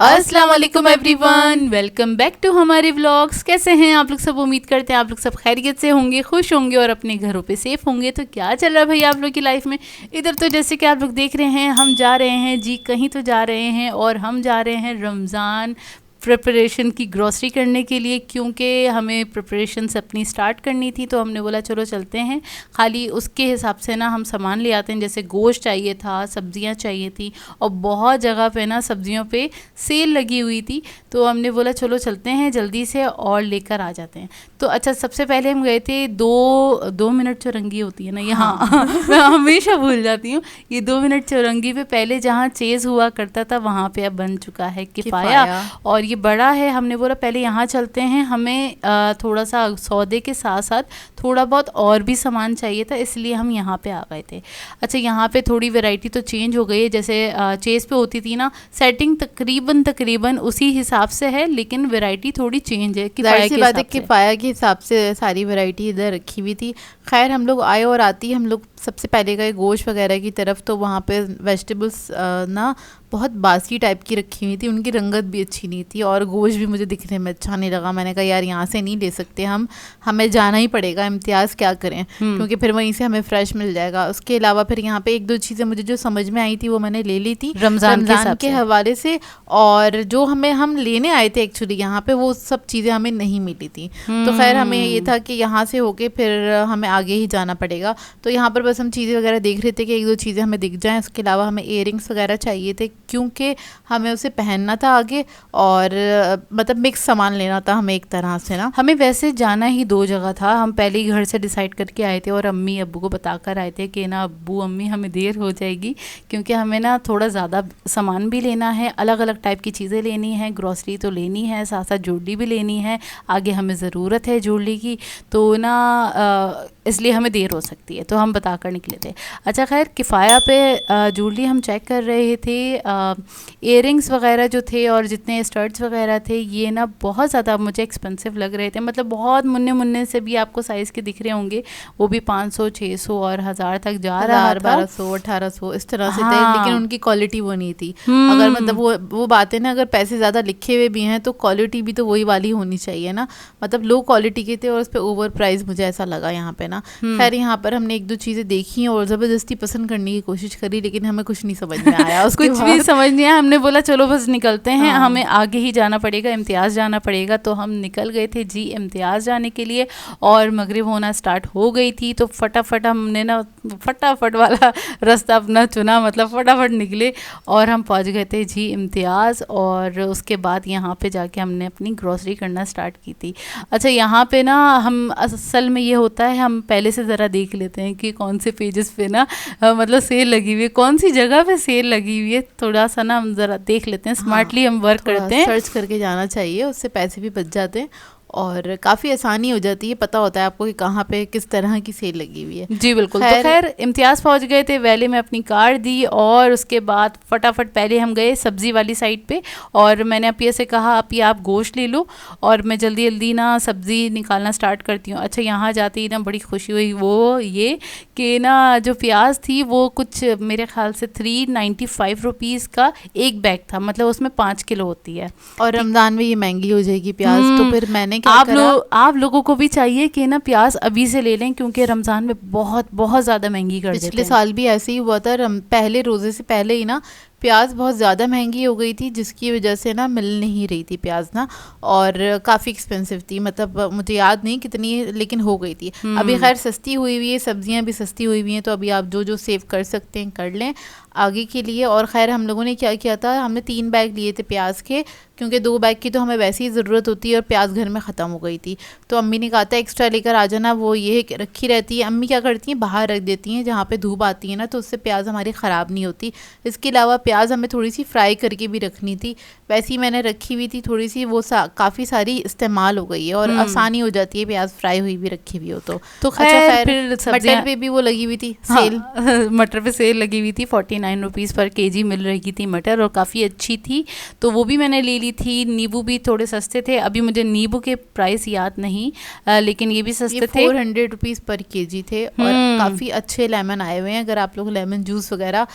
अस्सलाम वालेकुम everyone, welcome back to हमारे व्लॉग्स। कैसे हैं आप लोग सब? उम्मीद करते हैं आप लोग सब खैरियत से होंगे, खुश होंगे और अपने घरों पे सेफ होंगे। तो क्या चल रहा है भाई आप लोग की लाइफ में? इधर तो जैसे कि आप लोग देख रहे हैं, हम जा रहे हैं जी, कहीं तो जा रहे हैं, और हम जा रहे हैं रमज़ान प्रिपरेशन की ग्रॉसरी करने के लिए, क्योंकि हमें प्रिपरेशंस अपनी स्टार्ट करनी थी। तो हमने बोला चलो चलते हैं, खाली उसके हिसाब से ना हम सामान ले आते हैं। जैसे गोश्त चाहिए था, सब्जियां चाहिए थी, और बहुत जगह पे ना सब्जियों पे सेल लगी हुई थी। तो हमने बोला चलो चलते हैं जल्दी से और लेकर आ जाते हैं। तो अच्छा, सबसे पहले हम गए थे 2 मिनट चौरंगी होती है ना यहाँ मैं हमेशा भूल जाती हूँ। ये 2 मिनट चौरंगी पे पहले जहाँ चेज़ हुआ करता था, वहाँ पे अब बन चुका है किफ़ाया, और ये बड़ा है। हमने बोला पहले यहाँ चलते हैं, हमें थोड़ा सा सौदे के साथ साथ थोड़ा बहुत और भी सामान चाहिए था, इसलिए हम यहाँ पे आ गए थे। अच्छा, यहाँ पे थोड़ी वैरायटी तो चेंज हो गई है। जैसे चेज़ पे होती थी ना सेटिंग, तकरीबन उसी हिसाब से है, लेकिन वैरायटी थोड़ी चेंज है। किफ़ाया के हिसाब से सारी वैरायटी इधर रखी हुई थी। खैर, हम लोग आए और आती हम लोग सबसे पहले गए गोश्त वगैरह की तरफ। तो वहाँ पे वेजिटेबल्स ना बहुत बासी टाइप की रखी हुई थी, उनकी रंगत भी अच्छी नहीं थी, और गोश्त भी मुझे दिखने में अच्छा नहीं लगा। मैंने कहा यार यहाँ से नहीं ले सकते, हमें जाना ही पड़ेगा इम्तियाज़, क्या करें, क्योंकि फिर वहीं से हमें फ्रेश मिल जाएगा। उसके अलावा फिर यहाँ पे 1-2 चीज़ें मुझे जो समझ में आई थी वो मैंने ले ली थी रमज़ान के हवाले से। और जो हम लेने आए थे एक्चुअली यहाँ पे, वो सब चीज़ें हमें नहीं मिली थी। तो खैर हमें ये था कि यहाँ से होके फिर हमें आगे ही जाना पड़ेगा। तो यहाँ पर बस हम चीज़ें वगैरह देख रहे थे कि 1-2 चीज़ें हमें दिख जाएँ। उसके अलावा हमें इयररिंग्स वगैरह चाहिए थे, क्योंकि हमें उसे पहनना था आगे, और मतलब मिक्स सामान लेना था हमें एक तरह से ना। हमें वैसे जाना ही 2 जगह था। हम पहले ही घर से डिसाइड करके आए थे, और अम्मी अब्बू को बताकर आए थे कि ना अब्बू अम्मी हमें देर हो जाएगी, क्योंकि हमें ना थोड़ा ज़्यादा सामान भी लेना है, अलग अलग टाइप की चीज़ें लेनी है, ग्रॉसरी तो लेनी है, साथ साथ ज्वेलरी भी लेनी है, आगे हमें ज़रूरत है ज्वेलरी की। तो ना इसलिए हमें देर हो सकती है, तो हम बताकर निकले थे। अच्छा, खैर किफ़ाया पे ज्वेलरी हम चेक कर रहे थे। इयररिंग्स वगैरह जो थे और जितने स्टड्स वगैरह थे, ये ना बहुत ज़्यादा मुझे एक्सपेंसिव लग रहे थे। मतलब बहुत मुन्ने से भी आपको साइज़ के दिख रहे होंगे, वो भी 500, 600 और 1000 तक जा रहा है, 1200, 1800 इस तरह से थे। लेकिन उनकी क्वालिटी वो नहीं थी। अगर मतलब वो बातें ना, अगर पैसे ज़्यादा लिखे हुए भी हैं तो क्वालिटी भी तो वही वाली होनी चाहिए ना। मतलब लो क्वालिटी के थे और उस पर ओवर प्राइस मुझे ऐसा लगा यहाँ पे ना। खैर, यहाँ पर हमने 1-2 चीज़ें देखी और ज़बरदस्ती पसंद करने की कोशिश करी, लेकिन हमें कुछ नहीं समझ में आया। कुछ भी समझ नहीं आया। हमने बोला चलो बस निकलते हैं, हमें आगे ही जाना पड़ेगा, इम्तियाज़ जाना पड़ेगा। तो हम निकल गए थे जी इम्तियाज़ जाने के लिए, और मगरिब होना स्टार्ट हो गई थी। तो फटाफट हमने ना फटाफट वाला रास्ता अपना चुना, मतलब फटाफट निकले और हम पहुंच गए थे जी इम्तियाज़। और उसके बाद यहाँ पे जाके हमने अपनी ग्रॉसरी करना स्टार्ट की थी। अच्छा, यहाँ पे ना हम असल में ये होता है, हम पहले से ज़रा देख लेते हैं कि कौन से पेजेस पे ना मतलब सेल लगी हुई है, कौन सी जगह पे सेल लगी हुई है, थोड़ा सा ना हम ज़रा देख लेते हैं। स्मार्टली हम वर्क करते हैं, सर्च करके जाना चाहिए, उससे पैसे भी बच जाते हैं और काफ़ी आसानी हो जाती है। पता होता है आपको कि कहाँ पे किस तरह की सेल लगी हुई है। जी बिल्कुल। तो खैर इम्तियाज़ पहुँच गए थे, वैले में अपनी कार दी, और उसके बाद फटाफट पहले हम गए सब्ज़ी वाली साइड पे, और मैंने अपिया से कहा अपिया आप गोश्त ले लो और मैं जल्दी जल्दी ना सब्ज़ी निकालना स्टार्ट करती हूँ। अच्छा, यहाँ जाते ही ना बड़ी खुशी हुई, वो ये कि ना जो प्याज थी वो कुछ मेरे ख्याल से 395 रुपीज़ का एक बैग था, मतलब उसमें 5 किलो होती है, और रमज़ान में ये महंगी हो जाएगी प्याज। तो फिर मैंने आप लोगों को भी चाहिए कि ना प्याज अभी से ले लें, क्योंकि रमज़ान में बहुत बहुत ज़्यादा महंगी कर देते हैं। पिछले साल भी ऐसे ही हुआ था, पहले रोज़े से पहले ही ना प्याज बहुत ज़्यादा महंगी हो गई थी, जिसकी वजह से ना मिल नहीं रही थी प्याज ना, और काफ़ी एक्सपेंसिव थी, मतलब मुझे याद नहीं कितनी, लेकिन हो गई थी। अभी खैर सस्ती हुई हुई है, सब्जियां भी सस्ती हुई हुई हैं, तो अभी आप जो जो सेव कर सकते हैं कर लें आगे के लिए। और खैर हम लोगों ने क्या किया था, हमने 3 बैग लिए थे प्याज के, क्योंकि 2 बैग की तो हमें वैसे ही ज़रूरत होती है और प्याज घर में ख़त्म हो गई थी। तो अम्मी ने कहा था एक्स्ट्रा लेकर आ जाना, वो ये रखी रहती है। अम्मी क्या करती हैं, बाहर रख देती हैं जहाँ पे धूप आती है ना, तो उससे प्याज हमारी ख़राब नहीं होती। इसके अलावा प्याज हमें थोड़ी सी फ्राई करके भी रखनी थी, वैसे ही मैंने रखी हुई थी थोड़ी सी, वो काफ़ी सारी इस्तेमाल हो गई है और आसानी हो जाती है प्याज फ्राई हुई भी रखी हुई हो तो। खैर फिर मटर पे भी वो लगी हुई थी सेल। हाँ, मटर पे सेल लगी हुई थी, 49 रुपीज़ पर केजी मिल रही थी मटर, और काफ़ी अच्छी थी, तो वो भी मैंने ले ली थी। नींबू भी थोड़े सस्ते थे, अभी मुझे नींबू के प्राइस याद नहीं, लेकिन ये भी सस्ते थे। 400 रुपीज़ पर केजी थे, और काफ़ी अच्छे लेमन आए हुए हैं। अगर आप लोग लेमन जूस वगैरह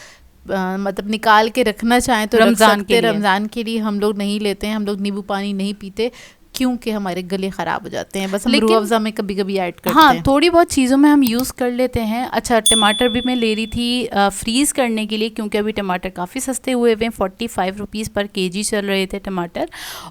मतलब निकाल के रखना चाहें तो रमज़ान के लिए। रमज़ान के लिए हम लोग नहीं लेते हैं, हम लोग नींबू पानी नहीं पीते, क्योंकि हमारे गले ख़राब हो जाते हैं। बस हम रूह अफ़ज़ा में कभी कभी ऐड करते हैं। हाँ, थोड़ी बहुत चीज़ों में हम यूज़ कर लेते हैं। अच्छा, टमाटर भी मैं ले रही थी फ्रीज़ करने के लिए, क्योंकि अभी टमाटर काफ़ी सस्ते हुए हुए हैं, 45 रुपीज़ पर केजी चल रहे थे टमाटर,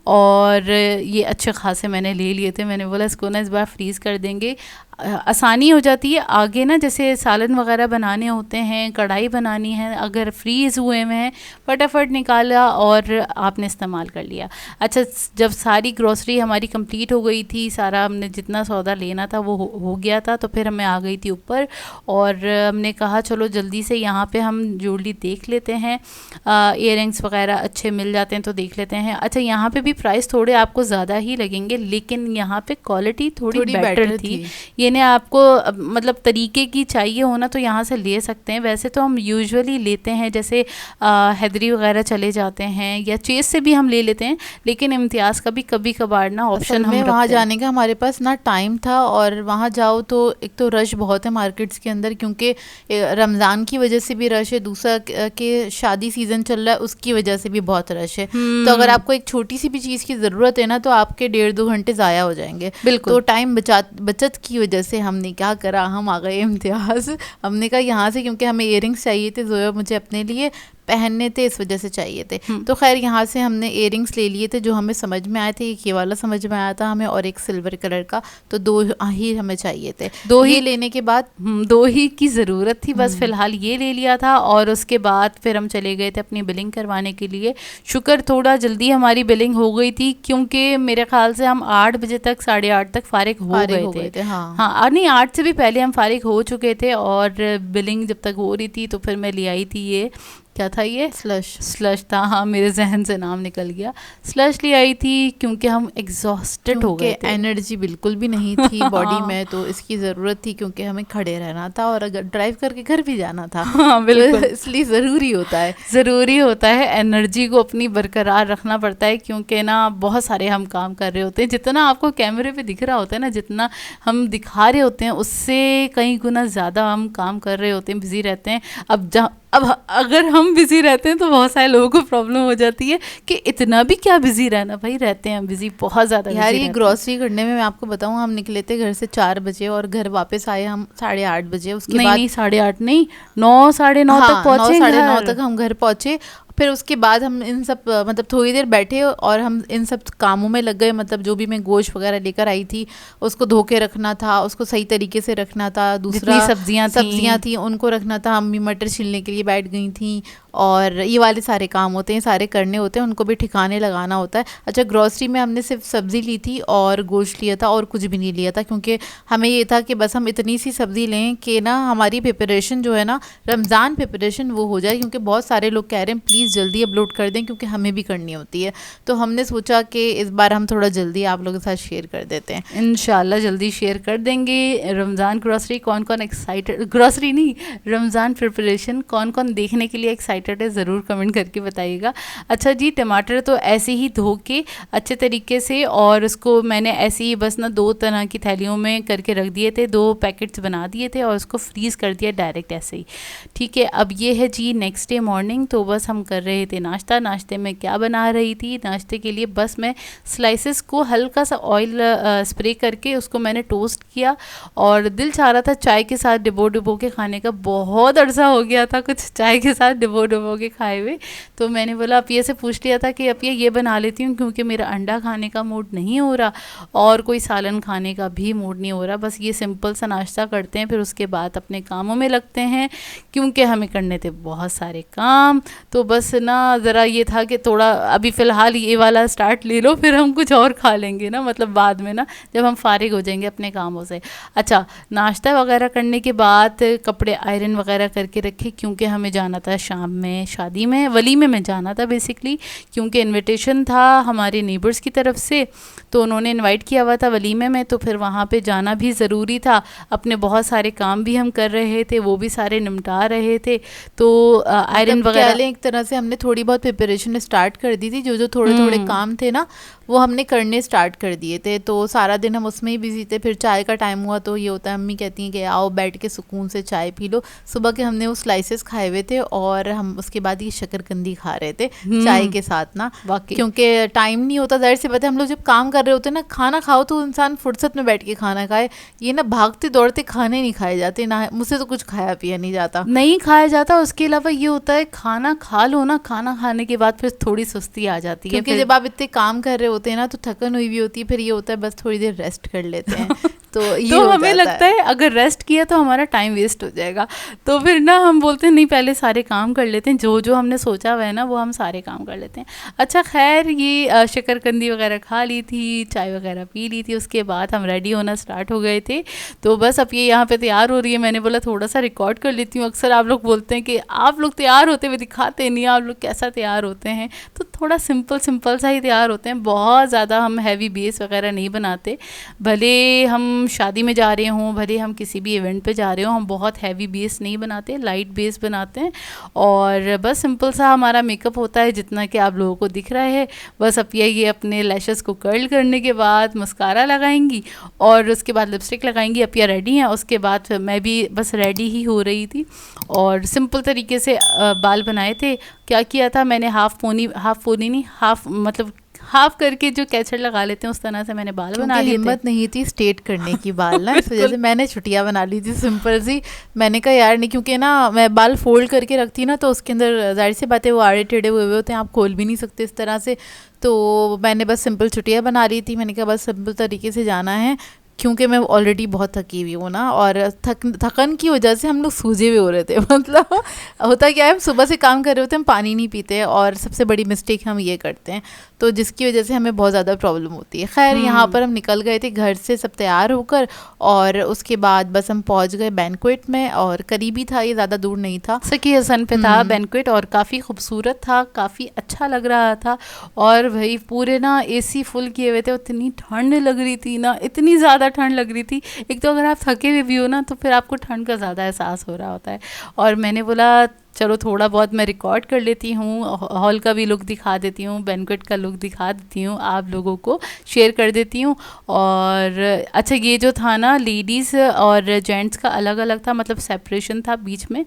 और ये अच्छे खासे मैंने ले लिए थे। मैंने बोला इसको ना इस बार फ्रीज़ कर देंगे, आसानी हो जाती है आगे ना, जैसे सालन वगैरह बनाने होते हैं, कढ़ाई बनानी है, अगर फ्रीज़ हुए में है फटाफट निकाला और आपने इस्तेमाल कर लिया। अच्छा, जब सारी ग्रॉसरी हमारी कंप्लीट हो गई थी, सारा हमने जितना सौदा लेना था वो हो गया था, तो फिर हमें आ गई थी ऊपर, और हमने कहा चलो जल्दी से यहाँ पे हम ज्वेलरी देख लेते हैं, इयररिंग्स वगैरह अच्छे मिल जाते हैं तो देख लेते हैं। अच्छा, यहाँ पे भी प्राइस थोड़े आपको ज़्यादा ही लगेंगे, लेकिन यहाँ पे क्वालिटी थोड़ी बेटर थी। ये ने आपको मतलब तरीके की चाहिए होना तो यहाँ से ले सकते हैं। वैसे तो हम यूजुअली लेते हैं, जैसे हैदरी वगैरह चले जाते हैं, या चेस से भी हम ले लेते हैं, लेकिन इम्तियाज़ का भी कभी कभार ना ऑप्शन हम वहाँ जाने का हमारे पास ना टाइम था, और वहाँ जाओ तो एक तो रश बहुत है मार्केट्स के अंदर, क्योंकि रमज़ान की वजह से भी रश है, दूसरा कि शादी सीज़न चल रहा है उसकी वजह से भी बहुत रश है। तो अगर आपको एक छोटी सी भी चीज़ की ज़रूरत है ना, तो आपके 1.5-2 घंटे ज़ाया हो जाएंगे। बिल्कुल, तो टाइम बचत की वजह से हमने क्या करा, हम आ गए इम्तियाज़। हमने कहा यहाँ से, क्योंकि हमें इयररिंग्स चाहिए थे, जोया मुझे अपने लिए पहनने थे, इस वजह से चाहिए थे। तो खैर यहाँ से हमने इयररिंग्स ले लिए थे जो हमें समझ में आए थे। एक ये वाला समझ में आया था हमें, और एक सिल्वर कलर का, तो 2 ही हमें चाहिए थे। 2 ही लेने के बाद 2 ही की ज़रूरत थी बस, फ़िलहाल ये ले लिया था, और उसके बाद फिर हम चले गए थे अपनी बिलिंग करवाने के लिए। शुक्र थोड़ा जल्दी हमारी बिलिंग हो गई थी, क्योंकि मेरे ख्याल से हम 8 बजे तक 8:30 तक फारिग हो गए थे। हाँ, नहीं 8 से भी पहले हम फारिग हो चुके थे, और बिलिंग जब तक हो रही थी तो फिर मैं ले आई थी ये, क्या था ये, स्लश था, हाँ मेरे जहन से नाम निकल गया। स्लश ले आई थी क्योंकि हम एग्जॉस्टेड हो गए थे, एनर्जी बिल्कुल भी नहीं थी बॉडी में, तो इसकी ज़रूरत थी, क्योंकि हमें खड़े रहना था और अगर ड्राइव करके घर भी जाना था। हाँ बिल्कुल, इसलिए ज़रूरी होता है एनर्जी को अपनी बरकरार रखना पड़ता है, क्योंकि ना बहुत सारे हम काम कर रहे होते हैं। जितना आपको कैमरे पे दिख रहा होता है ना, जितना हम दिखा रहे होते हैं, उससे कई गुना ज़्यादा हम काम कर रहे होते हैं, बिज़ी रहते हैं। अब अगर हम बिज़ी रहते हैं तो बहुत सारे लोगों को प्रॉब्लम हो जाती है कि इतना भी क्या बिज़ी रहना, भाई रहते हैं हम बिज़ी, बहुत ज़्यादा यार। ये ग्रॉसरी करने में मैं आपको बताऊं, हम निकले थे घर से 4 बजे और घर वापस आए हम 8:30 बजे। उसके बाद नहीं 8:30 नहीं, 9 साढ़े 9 तक पहुँचे, 9 तक हम घर पहुँचे। फिर उसके बाद हम इन सब मतलब थोड़ी देर बैठे और हम इन सब कामों में लग गए। मतलब जो भी मैं गोश्त वगैरह लेकर आई थी उसको धो के रखना था, उसको सही तरीके से रखना था। दूसरा सब्जियां थी उनको रखना था। अम्मी मटर छीलने के लिए बैठ गई थी, और ये वाले सारे काम होते हैं, सारे करने होते हैं, उनको भी ठिकाने लगाना होता है। अच्छा, ग्रॉसरी में हमने सिर्फ सब्ज़ी ली थी और गोश्त लिया था, और कुछ भी नहीं लिया था, क्योंकि हमें ये था कि बस हम इतनी सी सब्ज़ी लें कि ना हमारी प्रिपरेशन जो है ना, रमज़ान प्रिपरेशन वो हो जाए। क्योंकि बहुत सारे लोग कह रहे हैं प्लीज़ जल्दी अपलोड कर दें, क्योंकि हमें भी करनी होती है। तो हमने सोचा कि इस बार हम थोड़ा जल्दी आप लोगों के साथ शेयर कर देते हैं। इंशाल्लाह जल्दी शेयर कर देंगे। रमज़ान ग्रॉसरी कौन कौन एक्साइटेड, ग्रॉसरी नहीं रमज़ान प्रिपरेशन कौन कौन देखने के लिए एक्साइटेड है, ज़रूर कमेंट करके बताइएगा। अच्छा जी, टमाटर तो ऐसे ही धो के अच्छे तरीके से, और उसको मैंने ऐसे ही बस ना 2 तरह की थैलियों में करके रख दिए थे, 2 पैकेट्स बना दिए थे और उसको फ्रीज़ कर दिया डायरेक्ट ऐसे ही। ठीक है, अब ये है जी नेक्स्ट डे मॉर्निंग, तो बस हम कर कर रहे थे नाश्ता। नाश्ते में क्या बना रही थी, नाश्ते के लिए बस मैं स्लाइसेस को हल्का सा ऑयल स्प्रे करके उसको मैंने टोस्ट किया, और दिल चाह रहा था चाय के साथ डिबो डिबो के खाने का। बहुत अरसा हो गया था कुछ चाय के साथ डिबो डिबो के खाए हुए, तो मैंने बोला अपिया से पूछ लिया था कि अपिया ये बना लेती हूँ, क्योंकि मेरा अंडा खाने का मूड नहीं हो रहा और कोई सालन खाने का भी मूड नहीं हो रहा। बस ये सिंपल सा नाश्ता करते हैं, फिर उसके बाद अपने कामों में लगते हैं, क्योंकि हमें करने थे बहुत सारे काम। तो बस ना ज़रा ये था कि थोड़ा अभी फ़िलहाल ये वाला स्टार्ट ले लो, फिर हम कुछ और खा लेंगे ना, मतलब बाद में ना जब हम फारिग हो जाएंगे अपने कामों से। अच्छा, नाश्ता वगैरह करने के बाद कपड़े आयरन वगैरह करके रखे, क्योंकि हमें जाना था शाम में शादी में, वलीमे में जाना था बेसिकली, क्योंकि इनविटेशन था हमारे नेबर्स की तरफ से, तो उन्होंने इनवाइट किया हुआ था वलीमे में, तो फिर वहाँ पे जाना भी ज़रूरी था। अपने बहुत सारे काम भी हम कर रहे थे, वो भी सारे निपटा रहे थे, तो आयरन मतलब वगैरह क्या लें, एक तरह से हमने थोड़ी बहुत प्रिपरेशन स्टार्ट कर दी थी। जो जो थोड़े थोड़े काम थे ना वो हमने करने स्टार्ट कर दिए थे, तो सारा दिन हम उसमें ही बिजी थे। फिर चाय का टाइम हुआ तो ये होता है, अम्मी कहती हैं कि आओ बैठ के सुकून से चाय पी लो। सुबह के हमने वो स्लाइसेस खाए हुए थे और हम उसके बाद ये शकरकंदी खा रहे थे चाय के साथ ना, क्योंकि टाइम नहीं होता। ज़ाहिर सी बात है, हम लोग जब काम कर रहे होते हैं ना, खाना खाओ तो इंसान फुर्सत में बैठ के खाना खाए। ये ना भागते दौड़ते खाने नहीं खाए जाते ना, मुझसे तो कुछ खाया पिया नहीं जाता, नहीं खाया जाता। उसके अलावा ये होता है खाना खा लो ना, खाना खाने के बाद फिर थोड़ी सुस्ती आ जाती है, क्योंकि जब आप इतने काम कर रहे होते हैं ना तो थकन हुई भी होती है, फिर ये होता है बस थोड़ी देर रेस्ट कर लेते हैं। तो ये तो हमें लगता है अगर रेस्ट किया तो हमारा टाइम वेस्ट हो जाएगा, तो फिर ना हम बोलते हैं नहीं पहले सारे काम कर लेते हैं, जो जो हमने सोचा हुआ है ना वो हम सारे काम कर लेते हैं। अच्छा खैर, ये शकरकंदी वगैरह खा ली थी, चाय वगैरह पी ली थी, उसके बाद हम रेडी होना स्टार्ट हो गए थे। तो बस अब ये यहाँ पे तैयार हो रही है, मैंने बोला थोड़ा सा रिकॉर्ड कर लेती हूँ। अक्सर आप लोग बोलते हैं कि आप लोग तैयार होते हुए दिखाते नहीं, आप लोग कैसा तैयार होते हैं, तो थोड़ा सिंपल सिंपल सा ही तैयार होते हैं, बहुत ज़्यादा हम हैवी बेस वगैरह नहीं बनाते। भले हम शादी में जा रहे हों, भले हम किसी भी इवेंट पे जा रहे हों, हम बहुत हैवी बेस नहीं बनाते, लाइट बेस बनाते हैं, और बस सिंपल सा हमारा मेकअप होता है जितना कि आप लोगों को दिख रहा है। बस अब ये अपने लैशेस को कर्ल करने के बाद मस्कारा लगाएंगी और उसके बाद लिपस्टिक लगाएंगी। अब ये रेडी हैं, उसके बाद मैं भी बस रेडी ही हो रही थी और सिंपल तरीके से बाल बनाए थे। क्या किया था मैंने, हाफ पोनी नहीं, हाफ मतलब हाफ करके जो कैचर लगा लेते हैं उस तरह से मैंने बाल बना लिए थे। हिम्मत नहीं थी स्ट्रेट करने की बाल ना, इस वजह से मैंने छुट्टियां बना ली थी सिंपल सी। मैंने कहा यार नहीं, क्योंकि ना मैं बाल फोल्ड करके रखती ना तो उसके अंदर जाहिर सी बात है वो आड़े टेढ़े हुए होते हैं, आप खोल भी नहीं सकते इस तरह से। तो मैंने बस सिंपल छुट्टियां बना रही थी, मैंने कहा बस सिंपल तरीके से जाना है, क्योंकि मैं ऑलरेडी बहुत थकी हुई हूँ ना, और थकन की वजह से हम लोग सूजे हुए हो रहे थे। मतलब होता क्या है, हम सुबह से काम कर रहे होते हैं, हम पानी नहीं पीते, और सबसे बड़ी मिस्टेक हम ये करते हैं, तो जिसकी वजह से हमें बहुत ज़्यादा प्रॉब्लम होती है। खैर यहाँ पर हम निकल गए थे घर से सब तैयार होकर, और उसके बाद बस हम पहुँच गए बैंक्वेट में, और करीबी था ये, ज़्यादा दूर नहीं था, सकी हसन पे था बैंक्वेट, और काफ़ी खूबसूरत था, काफ़ी अच्छा लग रहा था। और भाई पूरे ना एसी फुल किए हुए थे, इतनी ठंड लग रही थी ना, इतनी ज़्यादा ठंड लग रही थी। एक तो अगर आप थके हुए भी हो ना तो फिर आपको ठंड का ज़्यादा एहसास हो रहा होता है। और मैंने बोला चलो थोड़ा बहुत मैं रिकॉर्ड कर लेती हूँ, हॉल का भी लुक दिखा देती हूँ, बैंक्वेट का लुक दिखा देती हूँ, आप लोगों को शेयर कर देती हूँ। और अच्छा, ये जो था ना लेडीज़ और जेंट्स का अलग अलग था, मतलब सेपरेशन था बीच में,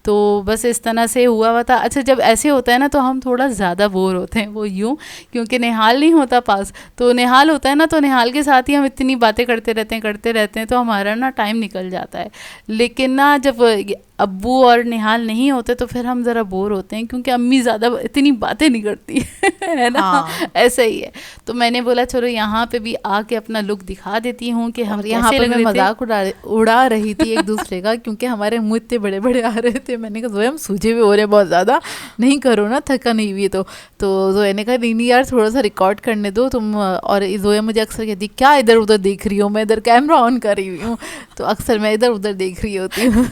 तो बस इस तरह से हुआ था। अच्छा, जब ऐसे होता है ना तो हम थोड़ा ज़्यादा बोर होते हैं, वो यूँ क्योंकि निहाल नहीं होता पास, तो निहाल होता है ना, तो निहाल के साथ ही हम इतनी बातें करते रहते हैं, तो हमारा ना टाइम निकल जाता है। लेकिन ना जब अब्बू और निहाल नहीं होते तो फिर हम ज़रा बोर होते हैं, क्योंकि अम्मी ज़्यादा इतनी बातें नहीं करती है ना। हाँ। ऐसा ही है, तो मैंने बोला चलो यहाँ पे भी आके अपना लुक दिखा देती हूँ कि हम यहाँ पे मैं मजाक उड़ा रही थी एक दूसरे का, क्योंकि हमारे मुँह इतने बड़े बड़े आ रहे थे। मैंने कहा जोया हम सूझे हुए हो रहे बहुत ज़्यादा, नहीं करो ना, थका नहीं हुई तो जोया ने कहा नहीं यार थोड़ा सा रिकॉर्ड करने दो तुम। और जोया मुझे अक्सर कहती क्या इधर उधर देख रही हो, मैं इधर कैमरा ऑन कर रही हूँ, तो अक्सर मैं इधर उधर देख रही होती हूँ।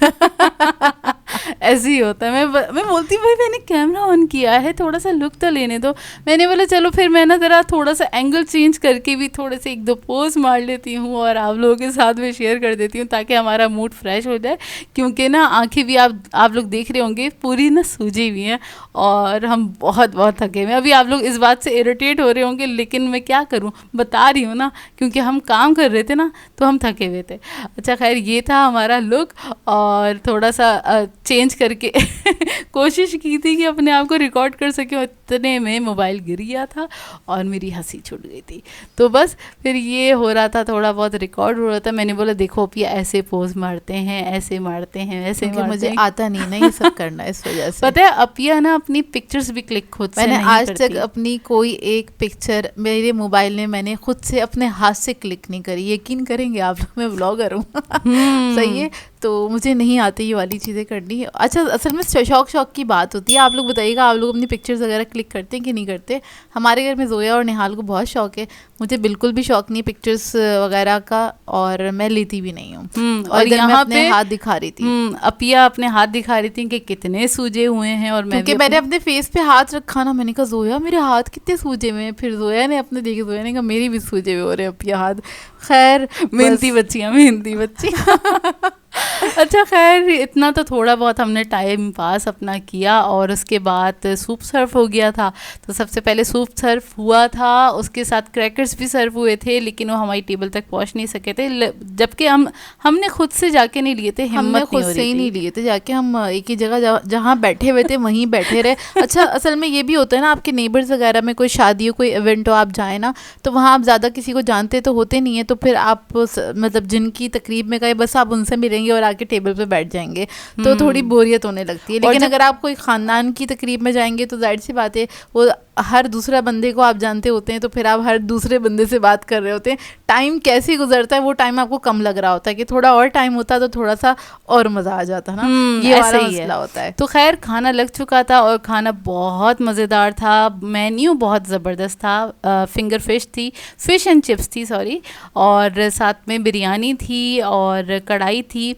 ऐसे ही होता है। मैं बोलती भाई मैंने कैमरा ऑन किया है, थोड़ा सा लुक तो लेने दो। मैंने बोला चलो फिर मैं ना ज़रा थोड़ा सा एंगल चेंज करके भी थोड़े से एक दो पोज मार लेती हूँ और आप लोगों के साथ में शेयर कर देती हूँ, ताकि हमारा मूड फ्रेश हो जाए। क्योंकि ना आंखें भी आप लोग देख रहे होंगे पूरी ना सूजी हुई हैं और हम बहुत बहुत थके हुए हैं। अभी आप लोग इस बात से इरिटेट हो रहे होंगे, लेकिन मैं क्या करूँ, बता रही हूँ ना, क्योंकि हम काम कर रहे थे ना तो हम थके हुए थे। अच्छा खैर, ये था हमारा लुक, और थोड़ा सा चेंज अरेंज करके कोशिश की थी कि अपने आप को रिकॉर्ड कर सके, इतने में मोबाइल गिर गया था और मेरी हंसी छूट गई थी। तो बस फिर ये हो रहा था, थोड़ा बहुत रिकॉर्ड हो रहा था। मैंने बोला देखो अपिया ऐसे पोज मारते हैं, ऐसे मारते हैं, ऐसे क्योंकि मारते मुझे हैं। आता नहीं ना ये सब करना, इस वजह से। पता है अपिया ना अपनी पिक्चर्स भी क्लिक खुद से मैंने नहीं आज करती। तक अपनी कोई एक पिक्चर मेरे मोबाइल ने मैंने खुद से अपने हाथ से क्लिक नहीं करी। यकीन करेंगे आप लोग, मैं व्लॉगर हूँ सही है, तो मुझे नहीं आती ये वाली चीज़ें करनी। अच्छा असल में शौक की बात होती है। आप लोग बताइएगा, आप लोग अपनी पिक्चर्स वगैरह क्लिक करते हैं कि नहीं करते? हमारे घर में जोया और निहाल को बहुत शौक है, मुझे बिल्कुल भी शौक नहीं पिक्चर्स वगैरह का, और मैं लेती भी नहीं हूँ। और इधर मैं यहाँ अपने पे हाथ दिखा रही थी, अपिया अपने हाथ दिखा रही थी कि कितने सूजे हुए हैं, और मैं क्योंकि मैंने अपने फेस पे हाथ रखा ना, मैंने कहा जोया मेरे हाथ कितने सूजे हुए हैं। फिर जोया ने अपने देखे, जोया ने कहा मेरी भी सूजे हुए हो रहे हैं अपिया हाथ। खैर मेहनती बच्चियाँ, मेहनती बच्ची अच्छा खैर इतना तो थोड़ा बहुत हमने टाइम पास अपना किया, और उसके बाद सूप सर्व हो गया था। तो सबसे पहले सूप सर्व हुआ था, उसके साथ क्रैकर्स भी सर्व हुए थे, लेकिन वो हमारी टेबल तक पहुंच नहीं सके थे, जबकि हमने खुद से जाके नहीं लिए थे, हमने हिम्मत खुद से ही नहीं लिए थे जाके। हम एक ही जगह जहाँ बैठे हुए थे वहीं बैठे रहे। अच्छा असल में ये भी होता है ना, आपके नेबर्स वगैरह में कोई शादी हो, कोई इवेंट हो, आप जाए ना, तो वहाँ आप ज़्यादा किसी को जानते तो होते नहीं है, तो फिर आप मतलब जिनकी तकरीब में गए बस आप उनसे मिलेंगे और आके टेबल पे बैठ जाएंगे, तो थोड़ी बोरियत होने लगती है। लेकिन अगर आप कोई ख़ानदान की तकरीब में जाएंगे तो जाहिर सी बात है वो हर दूसरा बंदे को आप जानते होते हैं, तो फिर आप हर दूसरे बंदे से बात कर रहे होते हैं। टाइम कैसे गुजरता है वो टाइम आपको कम लग रहा होता है, कि थोड़ा और टाइम होता तो थोड़ा सा और मज़ा आ जाता ना, ये वाला मसला होता है। तो खैर खाना लग चुका था और खाना बहुत मज़ेदार था, मेन्यू बहुत ज़बरदस्त था। फिंगर फिश थी, फिश एंड चिप्स थी सॉरी, और साथ में बिरयानी थी और कढ़ाई थी।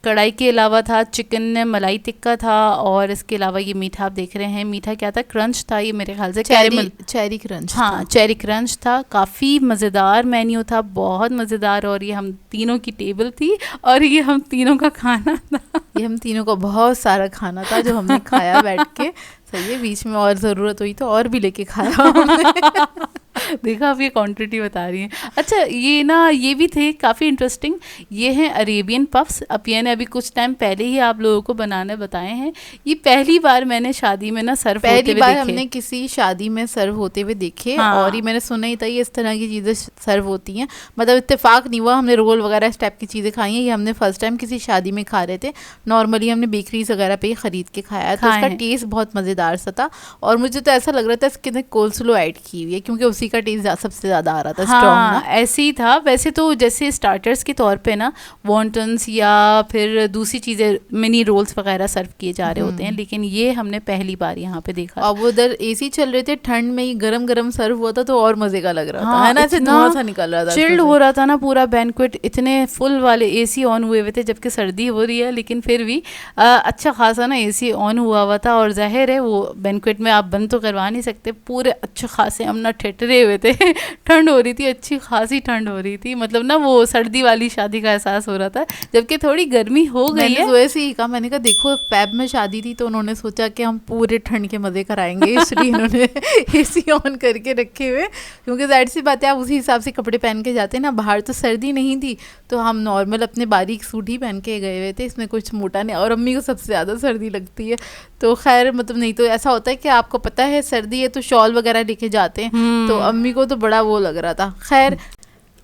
कढ़ाई के अलावा था चिकन मलाई टिक्का था, और इसके अलावा ये मीठा आप देख रहे हैं, मीठा क्या था, क्रंच था, ये मेरे ख्याल से कैरेमल, चेरी क्रंच, हाँ चेरी क्रंच था। काफ़ी मज़ेदार मेन्यू था, बहुत मज़ेदार। और ये हम तीनों की टेबल थी और ये हम तीनों का खाना था। ये हम तीनों का बहुत सारा खाना था जो हमने खाया बैठ के। सही है, बीच में और ज़रूरत हुई तो और भी लेके खाया हमने देखा आप ये क्वांटिटी बता रही हैं। अच्छा ये ना ये भी थे काफ़ी इंटरेस्टिंग, ये हैं अरेबियन पफ्स। अपिया ने अभी कुछ टाइम पहले ही आप लोगों को बनाने बताए हैं। ये पहली बार मैंने शादी में ना सर्व होते हुए देखे। पहली बार हमने किसी शादी में सर्व होते हुए देखे। हाँ। और ये मैंने सुना ही था ये इस तरह की चीज़ें सर्व होती हैं, मतलब इत्तेफाक नहीं हुआ हमने रोल वगैरह इस टाइप की चीज़ें खाई हैं, ये हमने फर्स्ट टाइम किसी शादी में खा रहे थे। नॉर्मली हमने बेकरीज वगैरह पे ही ख़रीद के खाया, तो उसका टेस्ट बहुत मज़ेदार सा था। और मुझे तो ऐसा लग रहा था इसके अंदर कोल्स्लो ऐड की हुई है, क्योंकि उसी का टेस्ट सबसे ज़्यादा आ रहा था। हाँ ऐसे ही था। वैसे तो जैसे स्टार्टर्स के तौर पे ना वॉन्टन्स या फिर दूसरी चीज़ें मिनी रोल्स वगैरह सर्व किए जा रहे होते हैं, लेकिन ये हमने पहली बार यहाँ पे देखा। और वो उधर एसी चल रहे थे, ठंड में ही गरम गरम सर्व हुआ था, तो और मज़े का लग रहा था, है ना, ऐसे धुआं सा निकल रहा था, चिल्ड हो रहा था ना पूरा बैंक्वेट, इतने फुल वाले एसी ऑन हुए हुए थे, जबकि सर्दी हो रही है, लेकिन फिर भी अच्छा खासा ना एसी ऑन हुआ था। और जाहिर है वो बैंक्वेट में आप बंद तो करवा नहीं सकते, पूरे अच्छे खासे हम ना ठिठरे हुए थे ठंड हो रही थी, अच्छी खासी ठंड हो रही थी, मतलब ना वो सर्दी वाली शादी का एहसास हो रहा था, जबकि थोड़ी गर्मी हो गई है। मैंने ऐसे ही कहा, मैंने कहा देखो फैब में शादी थी तो उन्होंने सोचा कि हम पूरे ठंड के मज़े कराएंगे, इसलिए इन्होंने एसी ऑन करके रखे हुए, क्योंकि जाहिर सी बात है आप उसी हिसाब से कपड़े पहन के जाते हैं ना। बाहर तो सर्दी नहीं थी, तो हम नॉर्मल अपने बारीक सूट ही पहन के गए हुए थे, इसमें कुछ मोटा नहीं। और अम्मी को सबसे ज़्यादा सर्दी लगती है, तो खैर मतलब नहीं तो ऐसा होता है कि आपको पता है सर्दी है तो शॉल वगैरह लेके जाते हैं, तो अम्मी को तो बड़ा वो लग रहा था। खैर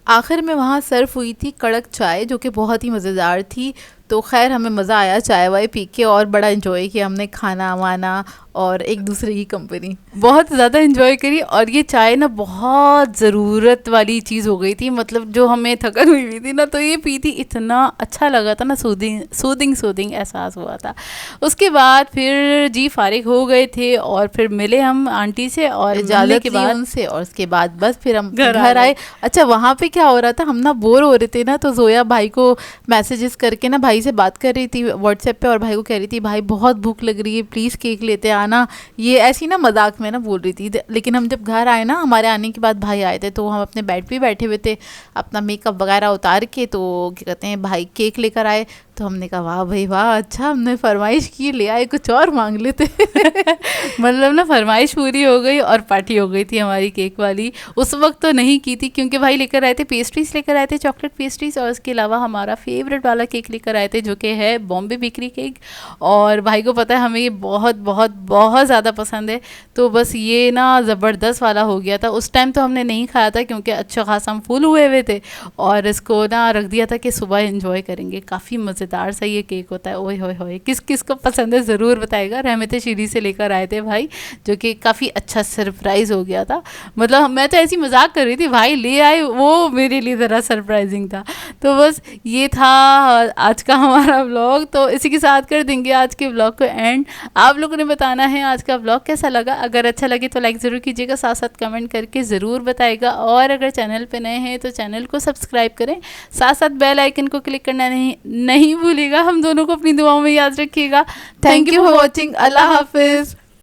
आखिर में वहाँ सर्व हुई थी कड़क चाय, जो कि बहुत ही मज़ेदार थी। तो खैर हमें मज़ा आया चाय वाय पी के, और बड़ा इन्जॉय किया हमने खाना वाना और एक दूसरे की कंपनी बहुत ज़्यादा इन्जॉय करी। और ये चाय ना बहुत ज़रूरत वाली चीज़ हो गई थी, मतलब जो हमें थकन हुई थी ना, तो ये पी थी, इतना अच्छा लगा था ना, सूदिंग एहसास हुआ था। उसके बाद फिर जी फारिग हो गए थे और फिर मिले हम आंटी से और इजाज़त के बाद उनसे, और उसके बाद बस फिर हम घर आए। अच्छा वहाँ पे क्या हो रहा था, हम ना बोर हो रहे थे ना, तो जोया भाई को मैसेजेस करके ना भाई से बात कर रही थी व्हाट्सएप पे, और भाई को कह रही थी भाई बहुत भूख लग रही है, प्लीज़ केक लेते आना, ये ऐसी ना मजाक में ना बोल रही थी। लेकिन हम जब घर आए ना, हमारे आने के बाद भाई आए थे, तो हम अपने बेड पे बैठे हुए थे, अपना मेकअप वगैरह उतार के, तो क्या कहते हैं भाई केक लेकर आए। तो हमने कहा वाह भाई वाह, अच्छा हमने फरमाइश की, ले आए कुछ और मांग लेते। मतलब ना फरमाइश पूरी हो गई और पार्टी हो गई थी हमारी केक वाली। उस वक्त तो नहीं की थी क्योंकि भाई लेकर आए थे पेस्ट्रीज, लेकर आए थे चॉकलेट पेस्ट्रीज, और उसके अलावा हमारा फेवरेट वाला केक लेकर आए थे जो कि है बॉम्बे बेकरी केक। और भाई को पता है हमें ये बहुत बहुत बहुत ज़्यादा पसंद है, तो बस ये ना ज़बरदस्त वाला हो गया था। उस टाइम तो हमने नहीं खाया था क्योंकि अच्छा खासा हम फुल हुए हुए थे, और इसको ना रख दिया था कि सुबह एंजॉय करेंगे। काफ़ी मज़ेदार सा ये केक होता है। ओए होए होए, किस किस को पसंद है ज़रूर बताएगा। रहमत शीरी से लेकर आए थे भाई, जो कि काफ़ी अच्छा सरप्राइज़ हो गया था। मतलब मैं तो ऐसी मजाक कर रही थी, भाई ले आए, वो मेरे लिए ज़रा सरप्राइजिंग था। तो बस ये था आज का हमारा व्लॉग। तो इसी के साथ कर देंगे आज के व्लॉग को एंड। आप लोगों ने बताना है आज का व्लॉग कैसा लगा। अगर अच्छा लगे तो लाइक ज़रूर कीजिएगा, साथ साथ कमेंट करके ज़रूर बताएगा, और अगर चैनल पे नए हैं तो चैनल को सब्सक्राइब करें, साथ साथ बेल आइकन को क्लिक करना नहीं भूलिएगा। हम दोनों को अपनी दुआओं में याद रखिएगा। Thank you for watching. अल्लाह हाफिज़।